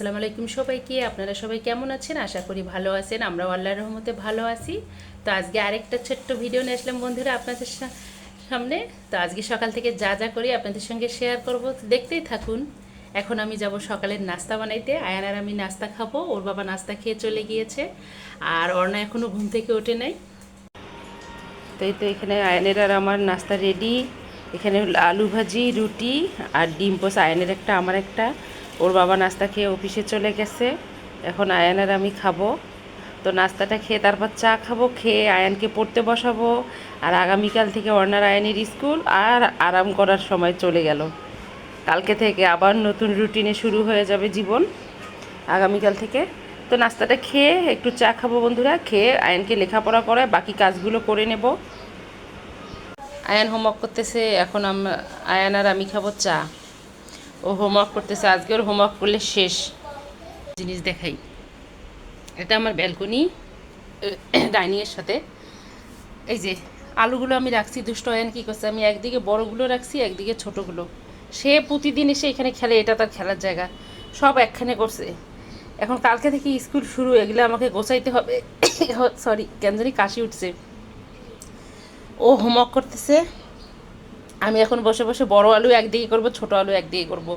আসসালামু আলাইকুম সবাইকে। আপনারা সবাই কেমন আছেন? আশা করি ভালো আছেন। আমরাও আল্লাহর রহমতে ভালো আছি। তো আজকে আরেকটা ছোট্ট ভিডিও নিয়ে আসলাম বন্ধুরা আপনাদের সামনে। তো আজকে সকাল থেকে যা যা করি আপনাদের সঙ্গে শেয়ার করব, তো দেখতেই থাকুন। এখন আমি যাব সকালের নাস্তা বানাইতে। আয়ান আর আমি নাস্তা খাবো, ওর বাবা নাস্তা খেয়ে চলে গিয়েছে, আর অর্ণা এখনও ঘুম থেকে ওঠে নাই। তো এই তো এখানে আয়নের আর আমার নাস্তা রেডি। এখানে আলু ভাজি, রুটি আর ডিম পোস, আয়নের একটা আমার একটা। ওর বাবা নাস্তা খেয়ে অফিসে চলে গেছে, এখন আয়ান আর আমি খাবো। তো নাস্তাটা খেয়ে তারপর চা খাবো, খেয়ে আয়ানকে পড়তে বসাবো। আর আগামীকাল থেকে অর্ণার আয়ানের স্কুল, আর আরাম করার সময় চলে গেল। কালকে থেকে আবার নতুন রুটিনে শুরু হয়ে যাবে জীবন আগামীকাল থেকে। তো নাস্তাটা খেয়ে একটু চা খাবো বন্ধুরা, খেয়ে আয়ানকে লেখাপড়া করায় বাকি কাজগুলো করে নেব। আয়ান হোমওয়ার্ক করতেছে, এখন আয়ান আর আমি খাবো চা। ও হোমওয়ার্ক করতেছে, আজকে ওর হোমওয়ার্ক করলে শেষ। জিনিস দেখাই, এটা আমার ব্যালকনি ডাইনিংয়ের সাথে। এই যে আলুগুলো আমি রাখছি, দুষ্ট আয়ান কী করছে, আমি একদিকে বড়গুলো রাখছি একদিকে ছোটোগুলো। সে প্রতিদিন এসে এখানে খেলে, এটা তার খেলার জায়গা, সব একখানে করছে। এখন কালকে থেকে স্কুল শুরু, এগুলো আমাকে গোছাইতে হবে। সরি, কেন জানি কাশি উঠছে। ও হোমওয়ার্ক করতেছে, আমি এখন বসে বসে বড় আলু একদিকে করব, ছোট আলু একদিকে করব।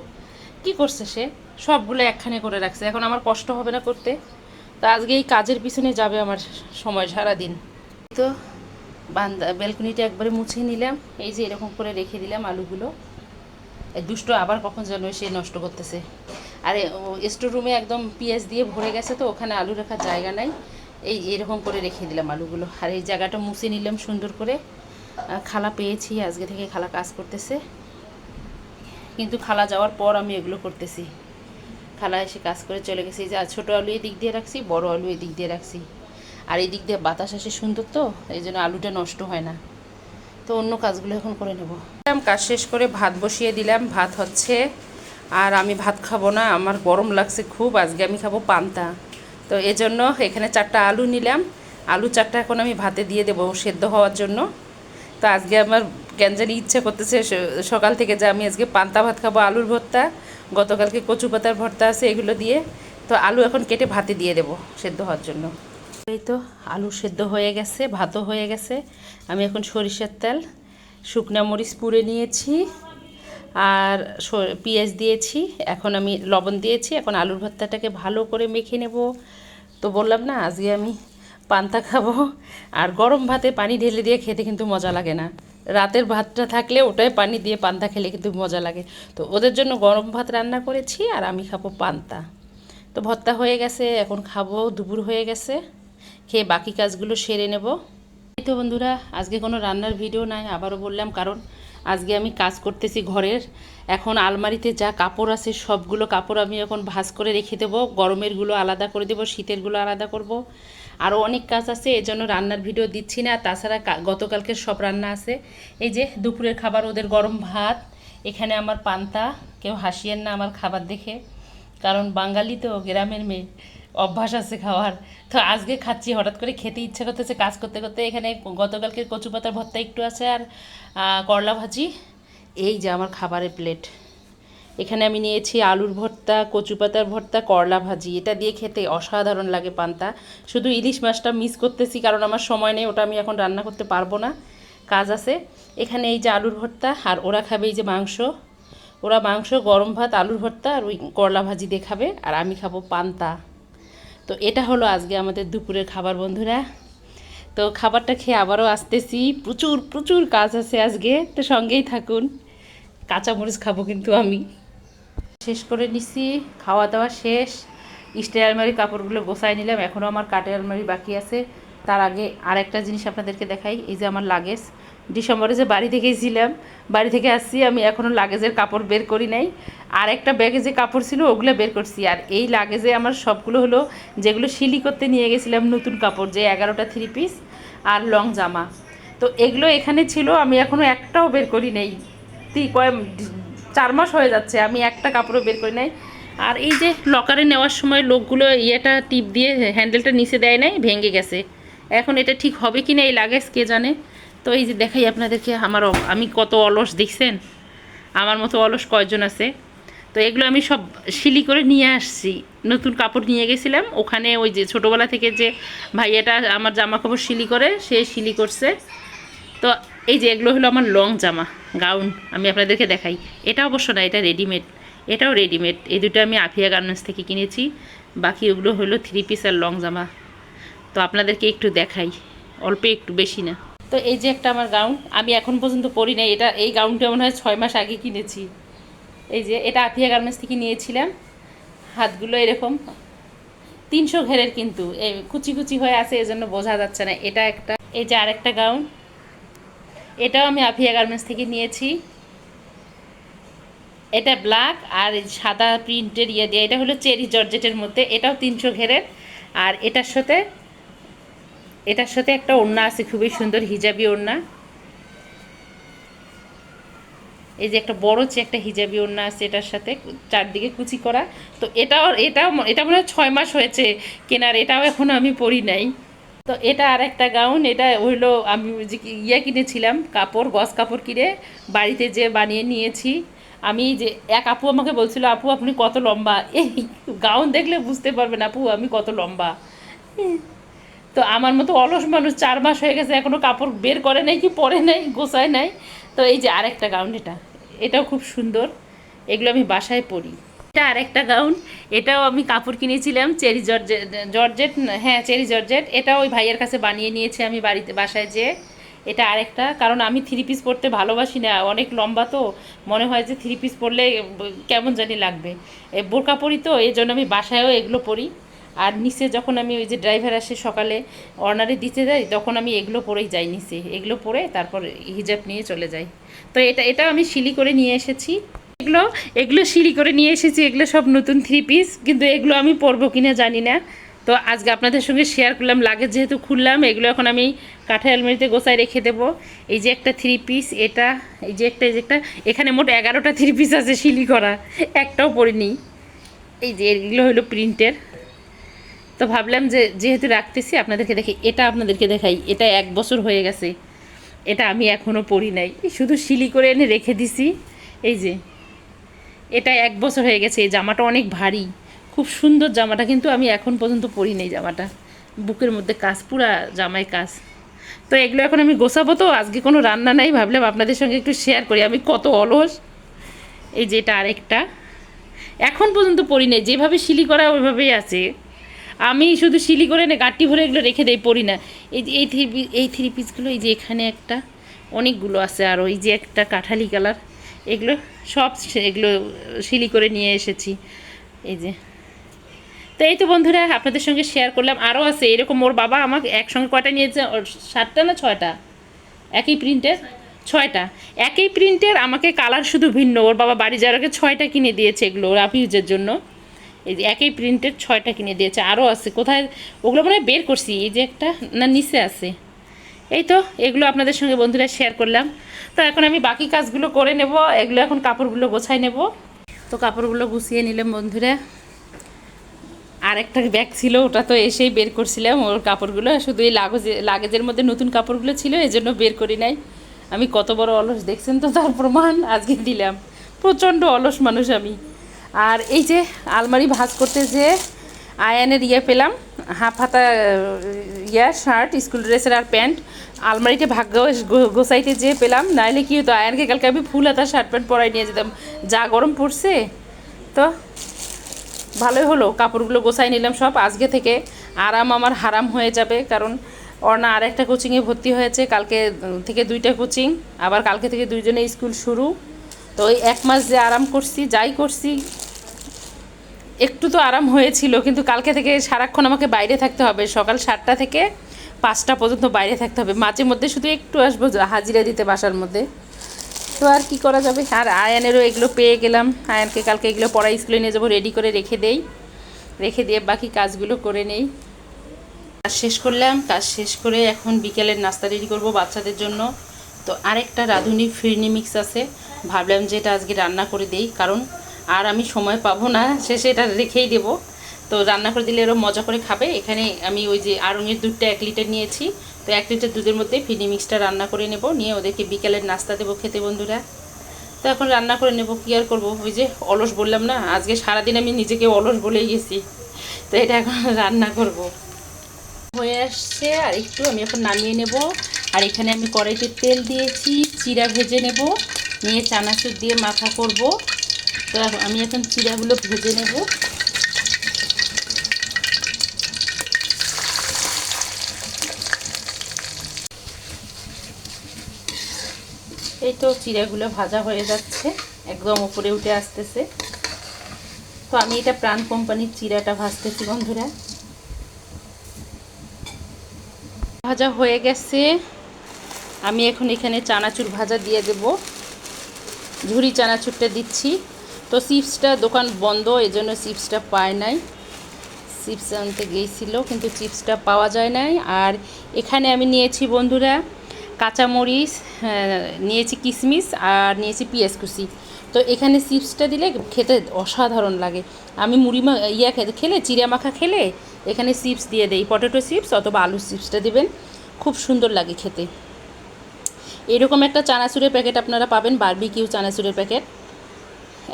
কি করছে সে, সবগুলো একখানে করে রাখছে, এখন আমার কষ্ট হবে না করতে। তো আজকে এই কাজের পিছনে যাবে আমার সময় সারাদিন। তো ব্যালকনিটা একবারে মুছে নিলাম, এই যে এরকম করে রেখে দিলাম আলুগুলো। এই দুষ্ট আবার কখন যেন সে নষ্ট করতেছে। আরে স্টোর রুমে একদম পেঁয়াজ দিয়ে ভরে গেছে, তো ওখানে আলু রাখার জায়গা নাই, এই এরকম করে রেখে দিলাম আলুগুলো। আর এই জায়গাটা মুছে নিলাম সুন্দর করে। খালা পেয়েছি, আজকে থেকে খালা কাজ করতেছে, কিন্তু খালা যাওয়ার পর আমি এগুলো করতেছি। খালা এসে কাজ করে চলে গেছে। এই যে ছোটো আলু এদিক দিয়ে রাখছি, বড় আলু এদিক দিয়ে রাখছি। আর এই দিক দিয়ে বাতাস আসে সুন্দর, তো এই জন্য আলুটা নষ্ট হয় না। তো অন্য কাজগুলো এখন করে নেব। কাজ শেষ করে ভাত বসিয়ে দিলাম, ভাত হচ্ছে। আর আমি ভাত খাবো না, আমার গরম লাগছে খুব, আজকে আমি খাবো পান্তা। তো এজন্য এখানে 4টা আলু নিলাম, আলু 4টা এখন আমি ভাতে দিয়ে দেবো সেদ্ধ হওয়ার জন্য। তো আজকে আমার কেন জানি ইচ্ছা করতেছে সকাল থেকে যে আমি আজকে পান্তা ভাত খাবো, আলুর ভর্তা, গতকালকে কচু পাতার ভর্তা আছে এগুলো দিয়ে। তো আলু এখন কেটে ভাতে দিয়ে দেবো সেদ্ধ হওয়ার জন্য। এই তো আলু সেদ্ধ হয়ে গেছে, ভাতও হয়ে গেছে। আমি এখন সরিষার তেল, শুকনা মরিচ পুড়ে নিয়েছি, আর পেঁয়াজ দিয়েছি, এখন আমি লবণ দিয়েছি। এখন আলুর ভর্তাটাকে ভালো করে মেখে নেব। তো বললাম না আজকে আমি পান্তা খাবো। আর গরম ভাতে পানি ঢেলে দিয়ে খেতে কিন্তু মজা লাগে না, রাতের ভাতটা থাকলে ওটাই পানি দিয়ে পান্তা খেলে কিন্তু মজা লাগে। তো ওদের জন্য গরম ভাত রান্না করেছি, আর আমি খাবো পান্তা। তো ভর্তা হয়ে গেছে, এখন খাবো, দুপুর হয়ে গেছে, খেয়ে বাকি কাজগুলো সেরে নেব। এই তো বন্ধুরা, আজকে কোনো রান্নার ভিডিও নাই, আবারও বললাম, কারণ আজকে আমি কাজ করতেছি ঘরের। এখন আলমারিতে যা কাপড় আছে সবগুলো কাপড় আমি এখন ভাঁজ করে রেখে দেবো, গরমেরগুলো আলাদা করে দেবো, শীতেরগুলো আলাদা করব। আরও অনেক কাজ আছে, এজন্য রান্নার ভিডিও দিচ্ছি না। তাছাড়া গতকালকের সব রান্না আছে। এই যে দুপুরের খাবার, ওদের গরম ভাত, এখানে আমার পান্তা। কেউ হাসিয়েন না আমার খাবার দেখে, কারণ বাঙালি তো, গ্রামের মেয়ে, অভ্যাস আছে খাওয়ার। তো আজকে খাচ্ছি, হঠাৎ করে খেতে ইচ্ছা করতেছে কাজ করতে করতে। এখানে গতকালকের কচু পাতার ভর্তা একটু আছে, আর করলা ভাজি। এই যে আমার খাবারের প্লেট, এখানে আমি নিয়েছি আলুর ভর্তা, কচু পাতার ভর্তা, করলা ভাজি। এটা দিয়ে খেতে অসাধারণ লাগে পান্তা। শুধু ইলিশ মাছটা মিস করতেছি, কারণ আমার সময় নেই, ওটা আমি এখন রান্না করতে পারবো না, কাজ আছে। এখানে এই যে আলুর ভর্তা, আর ওরা খাবে এই যে মাংস। ওরা মাংস, গরম ভাত, আলুর ভর্তা আর ওই করলা ভাজি দিয়ে খাবে, আর আমি খাবো পান্তা। তো এটা হলো আজকে আমাদের দুপুরের খাবার বন্ধুরা। তো খাবারটা খেয়ে আবারও আসতেছি, প্রচুর প্রচুর কাজ আছে আজকে, তো সঙ্গেই থাকুন। কাঁচামরিচ খাবো কিন্তু আমি। শেষ করে নিছি, খাওয়া দাওয়া শেষ। স্টিল আলমারির কাপড়গুলো গোছায় নিলাম, এখনও আমার কাঠের আলমারি বাকি আছে। তার আগে আরেকটা জিনিস আপনাদেরকে দেখাই, এই যে আমার লাগেজ। ডিসেম্বরে যে বাড়ি থেকে ছিলাম, বাড়ি থেকে আসছি, আমি এখনও লাগেজের কাপড় বের করি নাই। আর একটা ব্যাগে যে কাপড় ছিল ওগুলো বের করছি। আর এই লাগেজে আমার সবগুলো হলো যেগুলো সিলি করতে নিয়ে গেছিলাম, নতুন কাপড়, যে 11টা 3 পিস আর লং জামা। তো এগুলো এখানে ছিল, আমি এখনও একটাও বের করি নেই। 4 মাস হয়ে যাচ্ছে আমি একটা কাপড়ও বের করি নাই। আর এই যে লকারে নেওয়ার সময় লোকগুলো ইয়েটা টিপ দিয়ে হ্যান্ডেলটা নিচে দেয় নাই, ভেঙে গেছে। এখন এটা ঠিক হবে কি না এই লাগেজ কে জানে। তো এই যে দেখাই আপনাদেরকে আমি কত অলস, দেখছেন আমার মতো অলস কয়জন আছে। তো এগুলো আমি সব শিলি করে নিয়ে আসছি, নতুন কাপড় নিয়ে গেছিলাম ওখানে, ওই যে ছোটোবেলা থেকে যে ভাইয়াটা আমার জামা কাপড় শিলি করে সে শিলি করছে। তো এই যে এগুলো হলো আমার লং জামা গাউন, আমি আপনাদেরকে দেখাই। এটা অবশ্য না, এটা রেডিমেড, এটাও রেডিমেড। এই দুটো আমি আফিয়া গার্মেন্টস থেকে কিনেছি, বাকি ওগুলো হলো 3 পিস আর লং জামা। তো আপনাদেরকে একটু দেখাই, অল্প একটু, বেশি না। তো এই যে একটা আমার গাউন, আমি এখন পর্যন্ত পরি নাই। এটা, এই গাউনটা মনে হয় 6 মাস আগে কিনেছি। এই যে এটা আফিয়া গার্মেন্টস থেকে নিয়েছিলাম। হাতগুলো এরকম 300 ঘেরের, কিন্তু এই কুচি কুচি হয়ে আছে, এজন্য বোঝা যাচ্ছে না। এটা একটা, এই যে আরেকটা গাউন, এটাও আমি আফিয়া গার্মেন্টস থেকে নিয়েছি। এটা ব্ল্যাক আর সাদা প্রিন্টের ইয়ে দিয়ে, এটা হলো চেরি জর্জেটের মধ্যে, এটাও 300 ঘেরের। আর এটার সাথে একটা ওড়না আছে, খুবই সুন্দর হিজাবি ওড়না। এই যে একটা বড় একটা হিজাবি ওড়না আছে এটার সাথে, চারদিকে কুচি করা। তো এটা মনে হয় 6 মাস হয়েছে কেনার, এটাও এখনও আমি পরি নাই। তো এটা আর একটা গাউন, এটা হইলো আমি যে কিনেছিলাম কাপড়, গস কাপড় কিনে বাড়িতে যে বানিয়ে নিয়েছি আমি। যে এক আপু আমাকে বলছিল, আপু আপনি কত লম্বা, এই গাউন দেখলে বুঝতে পারবেন আপু আমি কত লম্বা। তো আমার মতো অলস মানুষ 4 মাস হয়ে গেছে এখনও কাপড় বের করে নাই, কি পরে নাই, গোছায় নাই। তো এই যে আরেকটা গাউন, এটাও খুব সুন্দর, এগুলো আমি বাসায় পরি। এটা আরেকটা গাউন, এটাও আমি কাপড় কিনেছিলাম চেরি জর্জেট, হ্যাঁ চেরি জর্জেট। এটাও ওই ভাইয়ের কাছে বানিয়ে নিয়েছি আমি বাড়িতে, বাসায় যেয়ে। এটা আরেকটা, কারণ আমি 3 পিস পরতে ভালোবাসি না, অনেক লম্বা তো মনে হয় যে 3 পিস পরলে কেমন জানি লাগবে, বোরকা পরি, তো এই জন্য আমি বাসায়ও এগুলো পরি। আর নিচে যখন আমি ওই যে ড্রাইভার আসে সকালে অর্নারে দিতে যাই, তখন আমি এগুলো পরেই যাই নিচে, এগুলো পরে তারপর হিজাব নিয়ে চলে যাই। তো এটা আমি শিলি করে নিয়ে এসেছি। এগুলো এগুলো শিলি করে নিয়ে এসেছি, এগুলো সব নতুন 3 পিস, কিন্তু এগুলো আমি পরবো কিনা জানি না। তো আজকে আপনাদের সঙ্গে শেয়ার করলাম, লাগেজ যেহেতু খুললাম, এগুলো এখন আমি কাঠের আলমারিতে গোছায় রেখে দেবো। এই যে একটা 3 পিস, এটা এই যে একটা এখানে মোট 11টা 3 পিস আছে শিলি করা, একটাও পরিনি। এই যে এগুলো হলো প্রিন্টের। তো ভাবলাম যে যেহেতু রাখতেছি আপনাদেরকে দেখি, এটা আপনাদেরকে দেখাই। এটা 1 বছর হয়ে গেছে, এটা আমি এখনও পরি নাই, শুধু শিলি করে এনে রেখে দিছি। এই যে এটা 1 বছর হয়ে গেছে। এই জামাটা অনেক ভারী, খুব সুন্দর জামাটা, কিন্তু আমি এখন পর্যন্ত পরি নাই জামাটা। বুকের মধ্যে কাজ, পুরা জামায় কাজ। তো এগুলো এখন আমি গোছাবো। তো আজকে কোনো রান্না নাই, ভাবলাম আপনাদের সঙ্গে একটু শেয়ার করি আমি কত অলস। এই যে এটা আরেকটা, এখন পর্যন্ত পরি নাই, যেভাবে শিলি করা ওইভাবেই আছে। আমি শুধু শিলি করে না গাঁটটি ভরে এগুলো রেখে দেই, পরি না। এই যে এই 3 পিসগুলো, এই যে এখানে একটা, অনেকগুলো আছে, আর ওই যে একটা কাঠালি কালার, এগুলো সব এগুলো শিলি করে নিয়ে এসেছি। এই যে, তো এই তো বন্ধুরা আপনাদের সঙ্গে শেয়ার করলাম। আরও আছে এরকম, ওর বাবা আমাকে একসঙ্গে কয়টা নিয়েছে, 7টা না 6টা একই প্রিন্টের, 6টা একই প্রিন্টের, আমাকে কালার শুধু ভিন্ন। ওর বাবা বাড়ি যাওয়ার আগে 6টা কিনে দিয়েছে এগুলো রাফ ইউজের জন্য। এই যে একই প্রিন্টের 6টা কিনে দিয়েছে। আরও আছে কোথায়, ওগুলো মনে হয় বের করছি। এই যে একটা, না নিচে আছে। এই তো এগুলো আপনাদের সঙ্গে বন্ধুরা শেয়ার করলাম। তো এখন আমি বাকি কাজগুলো করে নেব, এগুলো এখন কাপড়গুলো গোছাই নেব। তো কাপড়গুলো গুছিয়ে নিলাম বন্ধুরা। আর একটা ব্যাগ ছিল, ওটা তো এসেই বের করছিলাম, ওর কাপড়গুলো শুধু এই লাগেজের মধ্যে নতুন কাপড়গুলো ছিল, এই জন্য বের করি নাই। আমি কত বড় অলস দেখছেন তো, তার প্রমাণ আজকে দিলাম। প্রচণ্ড অলস মানুষ আমি। আর এই যে আলমারি ভাঁজ করতে যে আয়ানের পেলাম, হাফ হাতা শার্ট, স্কুল ড্রেসের আর প্যান্ট, আলমারিতে ভাগ্য গোছাইতে যেয়ে পেলাম। নাইলে কি হতো, আয়ানকে কালকে আমি ফুল হাতা শার্ট প্যান্ট পরাই নিয়ে যেতাম, যা গরম পড়ছে। তো ভালোই হলো, কাপড়গুলো গোছাই নিলাম সব। আজকে থেকে আরাম আমার হারাম হয়ে যাবে, কারণ অর্ণা আরেকটা কোচিংয়ে ভর্তি হয়েছে, কালকে থেকে 2টা কোচিং, আবার কালকে থেকে 2জনে স্কুল শুরু। তো ওই 1 মাস যে আরাম করছি, যাই করছি, একটু তো আরাম হয়েছিল, কিন্তু কালকে থেকে সারাক্ষণ আমাকে বাইরে থাকতে হবে, সকাল 7টা থেকে 5টা পর্যন্ত বাইরে থাকতে হবে। মাঝে মধ্যে শুধু একটু আসবো হাজিরা দিতে বাসার মধ্যে। তো আর কি করা যাবে। আর আয়ানেরও এগুলো পেয়ে গেলাম, আয়ানকে কালকে এগুলো পড়াই স্কুলে নিয়ে যাবো, রেডি করে রেখে দিয়ে বাকি কাজগুলো করে নেই। কাজ শেষ করলাম, কাজ শেষ করে এখন বিকেলের নাস্তা রেডি করব বাচ্চাদের জন্য। তো আরেকটা রাঁধুনি ফিরনি মিক্স আছে, ভাবলাম যে এটা আজকে রান্না করে দেই, কারণ আর আমি সময় পাবো না, শেষে এটা রেখেই দেবো। তো রান্না করে দিলে এরও মজা করে খাবে। এখানে আমি ওই যে আড়ঙের দুধটা 1 লিটার নিয়েছি, তো 1 লিটার দুধের মধ্যে ফিরনি মিক্সটা রান্না করে নেব, নিয়ে ওদেরকে বিকেলের নাস্তা দেবো খেতে বন্ধুরা। তো এখন রান্না করে নেব, কী আর করবো। ওই যে অলস বললাম না, আজকে সারাদিন আমি নিজেকে অলস বলেই গেছি। তো এটা এখন রান্না করব। হয়ে আসছে আর একটু, আমি এখন নামিয়ে নেব। আর এখানে আমি কড়াইতে তেল দিয়েছি, চিড়া ভেজে নেব, নিয়ে চানাচুর দিয়ে মাখা করব। তো আমি এখন চিড়াগুলো ভেজে নেব। এই তো চিড়াগুলো ভাজা হয়ে যাচ্ছে, একদম উপরে উঠে আসতেছে। তো আমি এটা প্রাণ কোম্পানির চিড়াটা ভাজতেছি বন্ধুরা। ভাজা হয়ে গেছে, আমি এখন এখানে চানাচুর ভাজা দিয়ে দেব। ঝুরি চানাচুরটা দিচ্ছি। তো চিপসটা দোকান বন্ধ, এজন্য চিপসটা পায় নাই। চিপস আনতে গিয়েছিল কিন্তু চিপসটা পাওয়া যায় নাই। আর এখানে আমি নিয়েছি বন্ধুরা কাঁচামরিচ, নিয়েছি কিশমিশ, আর নিয়েছি পেঁয়াজ কুচি। তো এখানে চিপসটা দিলে খেতে অসাধারণ লাগে। আমি মুড়ি খেলে, চিড়া মাখা খেলে এখানে চিপস দিয়ে দেই, পটেটো চিপস অথবা আলুর চিপসটা দিবেন, খুব সুন্দর লাগে খেতে। এরকম একটা চানাচুরের প্যাকেট আপনারা পাবেন, বারবিকিউ চানাচুরের প্যাকেট।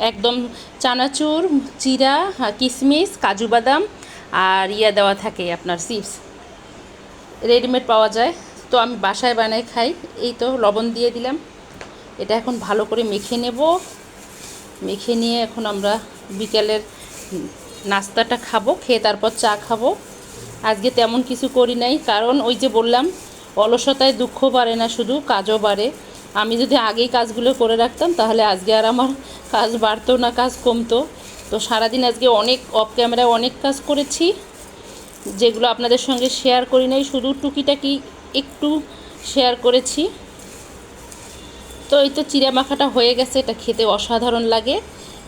একদম চানাচুর, চিড়া, কিশমিশ, কাজু বাদাম আর দেওয়া থাকে আপনার চিপস, রেডিমেড পাওয়া যায়। তো আমি বাসায় বানাই খাই। এই তো লবণ দিয়ে দিলাম, এটা এখন ভালো করে মেখে নেব। মেখে নিয়ে এখন আমরা বিকেলের নাস্তাটা খাবো, খেয়ে তারপর চা খাবো। আজকে তেমন কিছু করি নাই, কারণ ওই যে বললাম অলসতায় দুঃখ বাড়ে না, শুধু কাজও বাড়ে। আমি যদি আগেই কাজগুলো করে রাখতাম তাহলে আজকে আর আমার কাজ বাড়তো না, কাজ কমতো। তো সারাদিন আজকে অনেক অফ ক্যামেরায় অনেক কাজ করেছি, যেগুলো আপনাদের সঙ্গে শেয়ার করি নাই, শুধু টুকিটাকি একটু শেয়ার করেছি। তো এই তো চিড়া মাখাটা হয়ে গেছে, এটা খেতে অসাধারণ লাগে।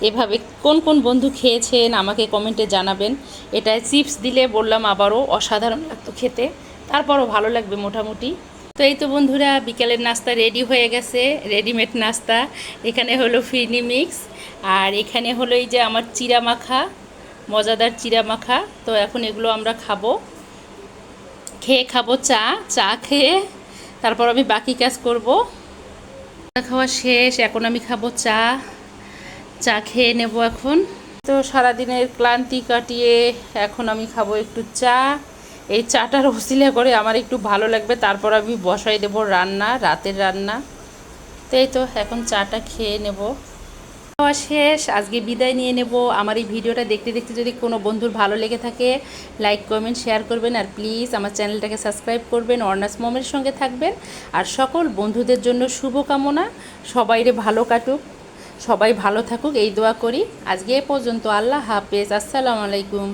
এভাবে কোন কোন বন্ধু খেয়েছেন আমাকে কমেন্টে জানাবেন। এটায় চিপস দিলে বললাম আবারও অসাধারণ লাগতো খেতে, তারপরও ভালো লাগবে মোটামুটি। তো এই তো বন্ধুরা বিকেলের নাস্তা রেডি হয়ে গেছে, রেডিমেড নাস্তা। এখানে হলো ফিরনি মিক্স, আর এখানে হলো এই যে আমার চিড়া মাখা, মজাদার চিড়া মাখা। তো এখন এগুলো আমরা খাবো, খেয়ে খাবো চা। চা খেয়ে তারপর আমি বাকি কাজ করব। খাওয়া শেষ, এখন আমি খাবো চা। চা খেয়ে নেব এখন। তো সারাদিনের ক্লান্তি কাটিয়ে এখন আমি খাবো একটু চা। এই চাটার ওসিলা করে আমার একটু ভালো লাগবে, তারপর আমি বসাই দেবো রান্না, রাতের রান্না। তো এই তো এখন চাটা খেয়ে নেব। খাওয়া শেষ, আজকে বিদায় নিয়ে নেব। আমার এই ভিডিওটা দেখতে দেখতে যদি কোনো বন্ধুর ভালো লেগে থাকে লাইক কমেন্ট শেয়ার করবেন, আর প্লিজ আমার চ্যানেলটাকে সাবস্ক্রাইব করবেন, অর্নাস মমের সঙ্গে থাকবেন। আর সকল বন্ধুদের জন্য শুভকামনা, সবাইরে ভালো কাটুক, সবাই ভালো থাকুক এই দোয়া করি। আজকে এ পর্যন্ত, আল্লাহ হাফেজ, আসসালামু আলাইকুম।